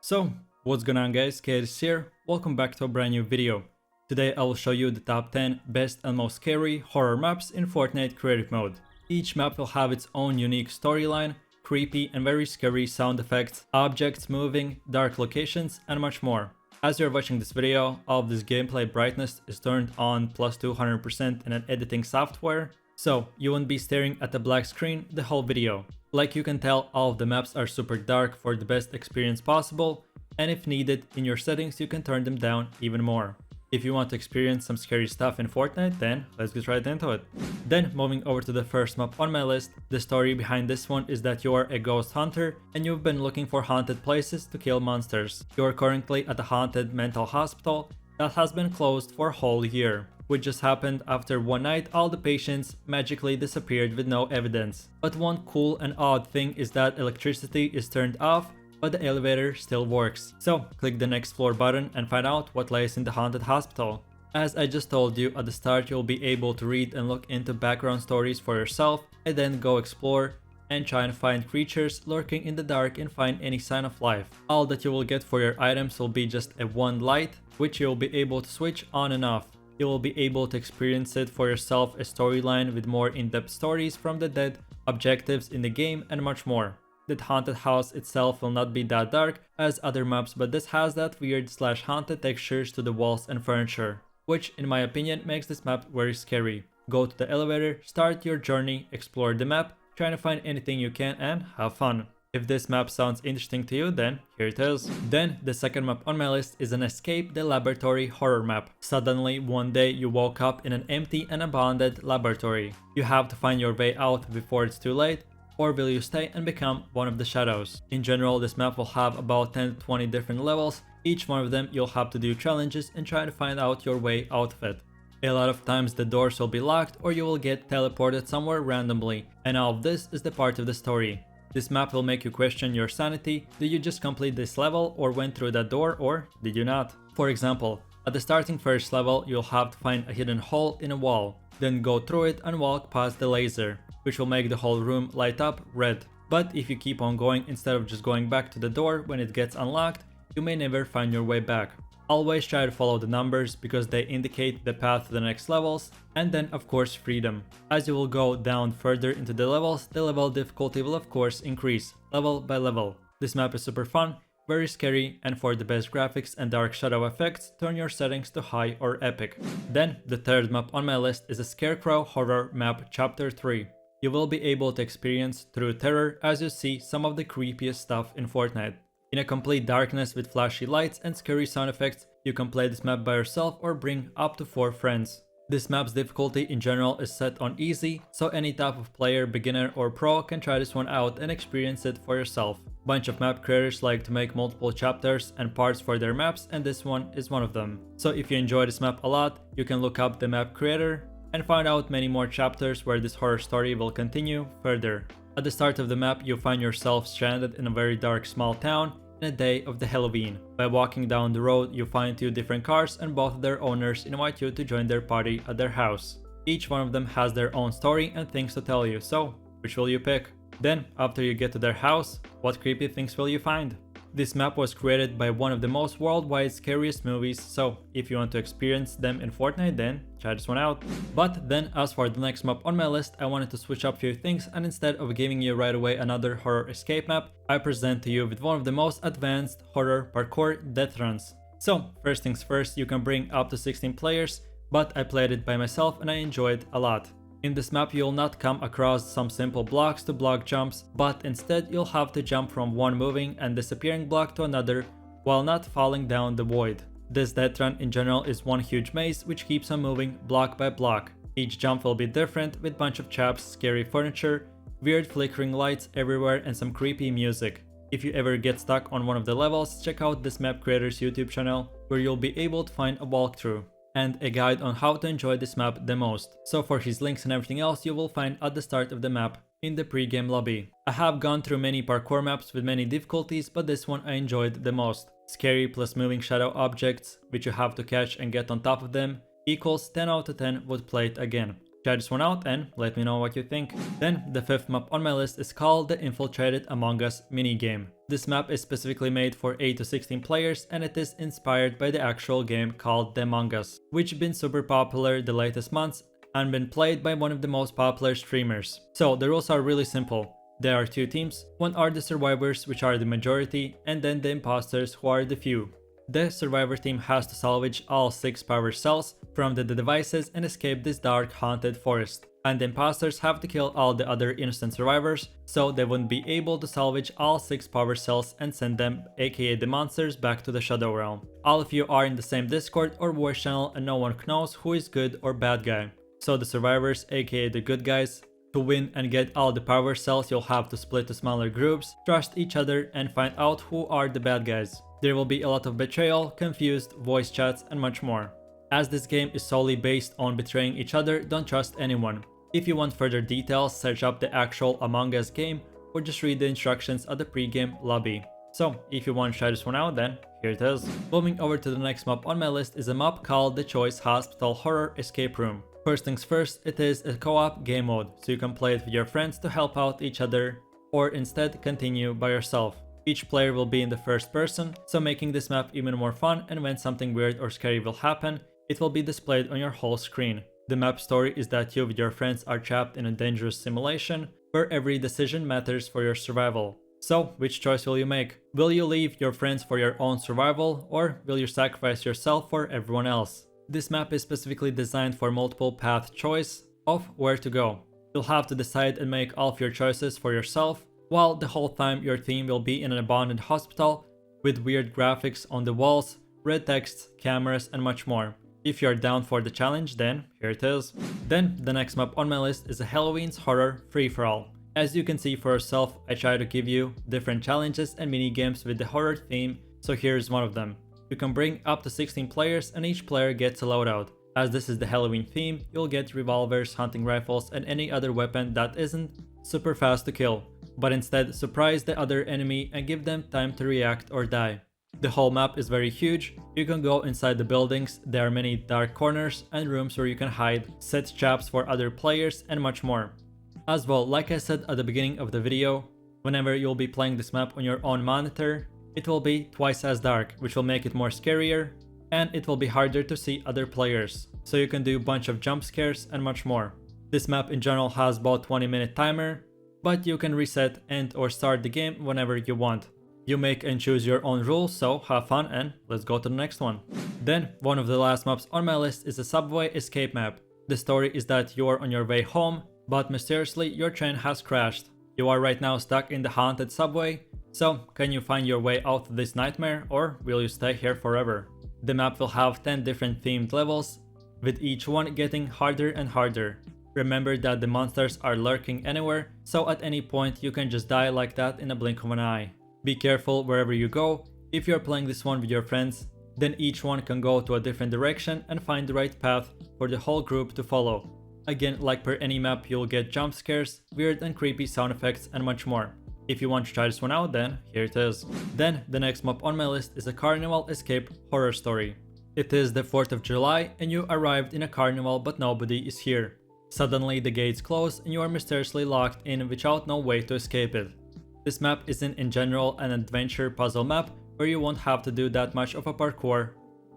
So, what's going on guys, Kaid is here, welcome back to a brand new video. Today I will show you the top 10 best and most scary horror maps in Fortnite creative mode. Each map will have its own unique storyline, creepy and very scary sound effects, objects moving, dark locations and much more. As you're watching this video, all of this gameplay brightness is turned on plus 200% in an editing software, so you won't be staring at the black screen the whole video. Like you can tell, all of the maps are super dark for the best experience possible, and if needed, in your settings you can turn them down even more. If you want to experience some scary stuff in Fortnite, then let's get right into it. Then moving over to the first map on my list, the story behind this one is that you are a ghost hunter and you've been looking for haunted places to kill monsters. You are currently at a haunted mental hospital that has been closed for a whole year, which just happened after one night all the patients magically disappeared with no evidence. But one cool and odd thing is that electricity is turned off, but the elevator still works. So click the next floor button and find out what lies in the haunted hospital. As I just told you at the start, you'll be able to read and look into background stories for yourself and then go explore and try and find creatures lurking in the dark and find any sign of life. All that you will get for your items will be just a one light, which you'll be able to switch on and off. You will be able to experience it for yourself, a storyline with more in-depth stories from the dead, objectives in the game and much more. The haunted house itself will not be that dark as other maps, but this has that weird / haunted textures to the walls and furniture, which in my opinion makes this map very scary. Go to the elevator, start your journey, explore the map, try to find anything you can and have fun. If this map sounds interesting to you, then here it is. Then the second map on my list is an Escape the Laboratory horror map. Suddenly one day you woke up in an empty and abandoned laboratory. You have to find your way out before it's too late, or will you stay and become one of the shadows? In general, this map will have about 10 to 20 different levels. Each one of them you'll have to do challenges and try to find out your way out of it. A lot of times the doors will be locked or you will get teleported somewhere randomly, and all of this is the part of the story. This map will make you question your sanity. Did you just complete this level or went through that door, or did you not? For example, at the starting first level you'll have to find a hidden hole in a wall, then go through it and walk past the laser, which will make the whole room light up red. But if you keep on going instead of just going back to the door when it gets unlocked, you may never find your way back. Always try to follow the numbers because they indicate the path to the next levels, and then of course freedom. As you will go down further into the levels, the level difficulty will of course increase, level by level. This map is super fun, very scary, and for the best graphics and dark shadow effects, turn your settings to high or epic. Then the third map on my list is a Scarecrow horror map chapter 3. You will be able to experience true terror as you see some of the creepiest stuff in Fortnite. In a complete darkness with flashy lights and scary sound effects, you can play this map by yourself or bring up to 4 friends. This map's difficulty in general is set on easy, so any type of player, beginner or pro can try this one out and experience it for yourself. Bunch of map creators like to make multiple chapters and parts for their maps, and this one is one of them. So if you enjoy this map a lot, you can look up the map creator and find out many more chapters where this horror story will continue further. At the start of the map, you find yourself stranded in a very dark small town in a day of the Halloween. By walking down the road, you find 2 different cars and both of their owners invite you to join their party at their house. Each one of them has their own story and things to tell you, so which will you pick? Then, after you get to their house, what creepy things will you find? This map was created by one of the most worldwide scariest movies, so if you want to experience them in Fortnite, then try this one out. But then as for the next map on my list, I wanted to switch up a few things, and instead of giving you right away another horror escape map, I present to you with one of the most advanced horror parkour death runs. So first things first, you can bring up to 16 players, but I played it by myself and I enjoyed a lot. In this map you'll not come across some simple blocks to block jumps, but instead you'll have to jump from one moving and disappearing block to another while not falling down the void. This death run in general is one huge maze which keeps on moving block by block. Each jump will be different with bunch of traps, scary furniture, weird flickering lights everywhere and some creepy music. If you ever get stuck on one of the levels, check out this map creator's YouTube channel where you'll be able to find a walkthrough and a guide on how to enjoy this map the most. So for his links and everything else you will find at the start of the map in the pre-game lobby. I have gone through many parkour maps with many difficulties, but this one I enjoyed the most. Scary plus moving shadow objects, which you have to catch and get on top of them, equals 10 out of 10 would play it again. Try this one out and let me know what you think. Then the fifth map on my list is called the Infiltrated Among Us minigame. This map is specifically made for 8 to 16 players and it is inspired by the actual game called The Among Us, which been super popular the latest months and been played by one of the most popular streamers. So the rules are really simple. There are two teams, one are the survivors, which are the majority, and then the imposters, who are the few. The survivor team has to salvage all 6 power cells from the devices and escape this dark haunted forest. And the imposters have to kill all the other innocent survivors, so they wouldn't be able to salvage all 6 power cells and send them, aka the monsters, back to the Shadow Realm. All of you are in the same Discord or voice channel and no one knows who is good or bad guy. So the survivors, aka the good guys, to win and get all the power cells, you'll have to split to smaller groups, trust each other and find out who are the bad guys. There will be a lot of betrayal, confused, voice chats and much more. As this game is solely based on betraying each other, don't trust anyone. If you want further details, search up the actual Among Us game or just read the instructions at the pre-game lobby. So if you want to try this one out, then here it is. Moving over to the next map on my list is a map called the Choice Hospital Horror Escape Room. First things first, it is a co-op game mode, so you can play it with your friends to help out each other, or instead continue by yourself. Each player will be in the first person, so making this map even more fun, and when something weird or scary will happen, it will be displayed on your whole screen. The map story is that you with your friends are trapped in a dangerous simulation, where every decision matters for your survival. So, which choice will you make? Will you leave your friends for your own survival, or will you sacrifice yourself for everyone else? This map is specifically designed for multiple path choice of where to go. You'll have to decide and make all of your choices for yourself, while the whole time your team will be in an abandoned hospital with weird graphics on the walls, red text, cameras and much more. If you're down for the challenge, then here it is. Then the next map on my list is a Halloween's horror free-for-all. As you can see for yourself, I try to give you different challenges and mini games with the horror theme, so here's one of them. You can bring up to 16 players and each player gets a loadout. As this is the Halloween theme, you'll get revolvers, hunting rifles and any other weapon that isn't super fast to kill, but instead surprise the other enemy and give them time to react or die. The whole map is very huge, you can go inside the buildings, there are many dark corners and rooms where you can hide, set traps for other players and much more. As well, like I said at the beginning of the video, whenever you'll be playing this map on your own monitor, it will be twice as dark, which will make it more scarier, and it will be harder to see other players, so you can do a bunch of jump scares and much more. This map in general has about 20-minute timer, but you can reset and or start the game whenever you want. You make and choose your own rules, so have fun and let's go to the next one. Then, one of the last maps on my list is a subway escape map. The story is that you are on your way home, but mysteriously your train has crashed. You are right now stuck in the haunted subway, so can you find your way out of this nightmare or will you stay here forever? The map will have 10 different themed levels, with each one getting harder and harder. Remember that the monsters are lurking anywhere, so at any point you can just die like that in a blink of an eye. Be careful wherever you go. If you're playing this one with your friends, then each one can go to a different direction and find the right path for the whole group to follow. Again, like per any map, you'll get jump scares, weird and creepy sound effects and much more. If you want to try this one out, then here it is. Then the next map on my list is a carnival escape horror story. It is the 4th of July and you arrived in a carnival but nobody is here. Suddenly the gates close and you are mysteriously locked in without no way to escape it. This map isn't in general an adventure puzzle map where you won't have to do that much of a parkour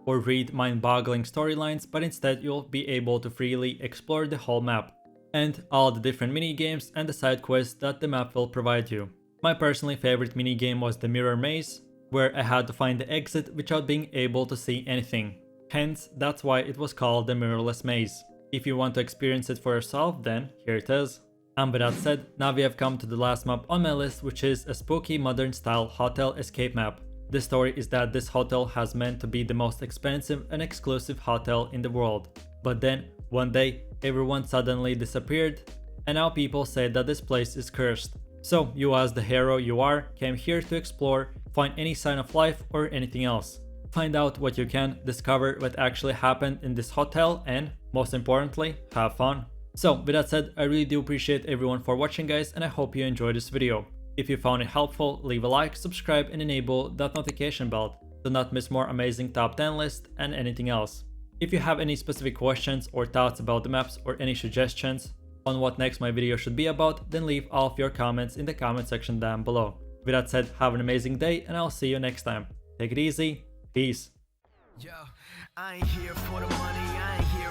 or read mind-boggling storylines, but instead you'll be able to freely explore the whole map and all the different mini games and the side quests that the map will provide you. My personally favorite mini game was the mirror maze, where I had to find the exit without being able to see anything. Hence, that's why it was called the mirrorless maze. If you want to experience it for yourself, then here it is. And with that said, now we have come to the last map on my list, which is a spooky modern style hotel escape map. The story is that this hotel has meant to be the most expensive and exclusive hotel in the world. But then, one day, everyone suddenly disappeared, and now people say that this place is cursed. So you, as the hero you are, came here to explore, find any sign of life or anything else. Find out what you can, discover what actually happened in this hotel, and most importantly, have fun. So with that said, I really do appreciate everyone for watching, guys, and I hope you enjoyed this video. If you found it helpful, leave a like, subscribe and enable that notification bell to not miss more amazing top 10 lists and anything else. If you have any specific questions or thoughts about the maps or any suggestions on what next my video should be about, then leave all of your comments in the comment section down below. With that said, have an amazing day and I'll see you next time. Take it easy, peace. Yo, I ain't here for the money, I ain't here